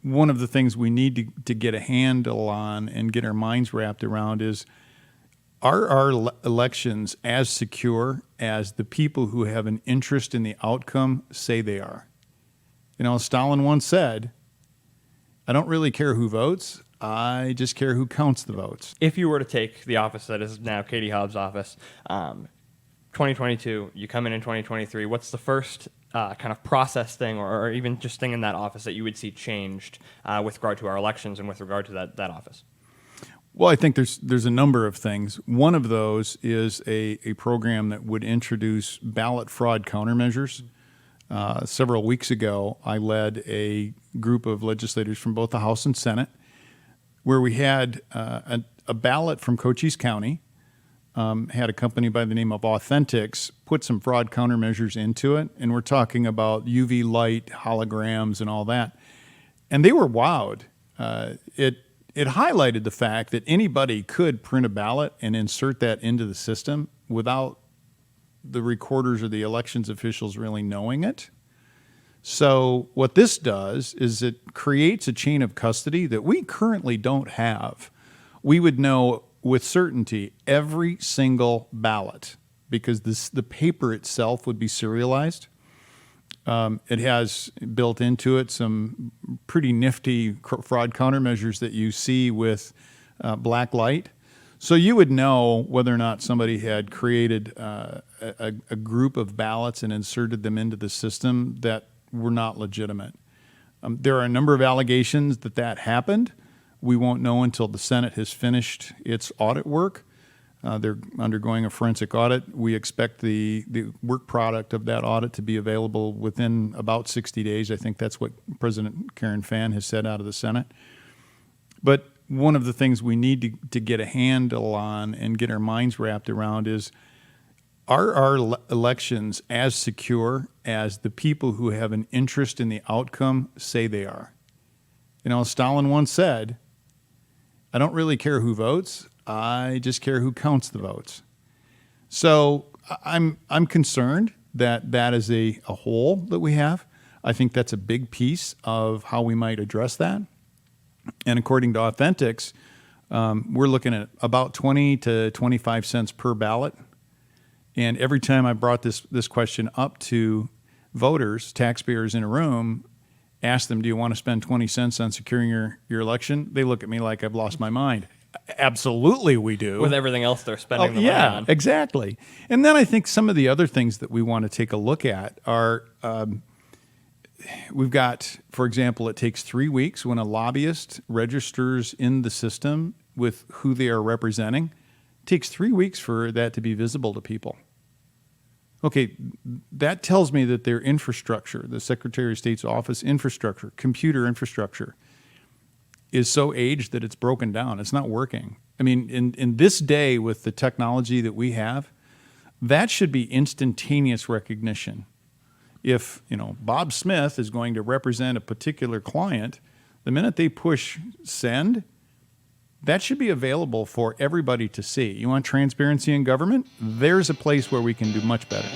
one of the things we need to get a handle on and get our minds wrapped around is, are our elections as secure as the people who have an interest in the outcome say they are? You know, Stalin once said, I don't really care who votes, I just care who counts the votes. If you were to take the office that is now Katie Hobbs' office, 2022, you come in 2023, what's the first kind of process thing or even just thing in that office that you would see changed with regard to our elections and with regard to that office? Well, I think there's a number of things. One of those is a program that would introduce ballot fraud countermeasures. Several weeks ago, I led a group of legislators from both the House and Senate where we had a ballot from Cochise County, had a company by the name of Authentics put some fraud countermeasures into it, and we're talking about UV light, holograms, and all that. And they were wowed. It highlighted the fact that anybody could print a ballot and insert that into the system without the recorders or the elections officials really knowing it. So what this does is it creates a chain of custody that we currently don't have. We would know with certainty every single ballot because the paper itself would be serialized. It has built into it some pretty nifty fraud countermeasures that you see with black light. So you would know whether or not somebody had created a group of ballots and inserted them into the system that were not legitimate. There are a number of allegations that happened. We won't know until the Senate has finished its audit work. They're undergoing a forensic audit. We expect the work product of that audit to be available within about 60 days. I think that's what President Karen Fann has said out of the Senate. But one of the things we need to get a handle on and get our minds wrapped around is, are our elections as secure as the people who have an interest in the outcome say they are? You know, Stalin once said, I don't really care who votes, I just care who counts the votes. So I'm concerned that is a hole that we have. I think that's a big piece of how we might address that. And according to Authentics, we're looking at about 20 to 25 cents per ballot. And every time I brought this question up to voters, taxpayers in a room, ask them, do you want to spend 20 cents on securing your election? They look at me like I've lost my mind. Absolutely we do. With everything else they're spending the money on. Exactly. And then I think some of the other things that we want to take a look at are, we've got, for example, it takes 3 weeks when a lobbyist registers in the system with who they are representing. It takes 3 weeks for that to be visible to people. Okay, that tells me that their infrastructure, the Secretary of State's office infrastructure, computer infrastructure, is so aged that it's broken down. It's not working. I mean, in this day with the technology that we have, that should be instantaneous recognition. If, you know, Bob Smith is going to represent a particular client, the minute they push send, that should be available for everybody to see. You want transparency in government? There's a place where we can do much better.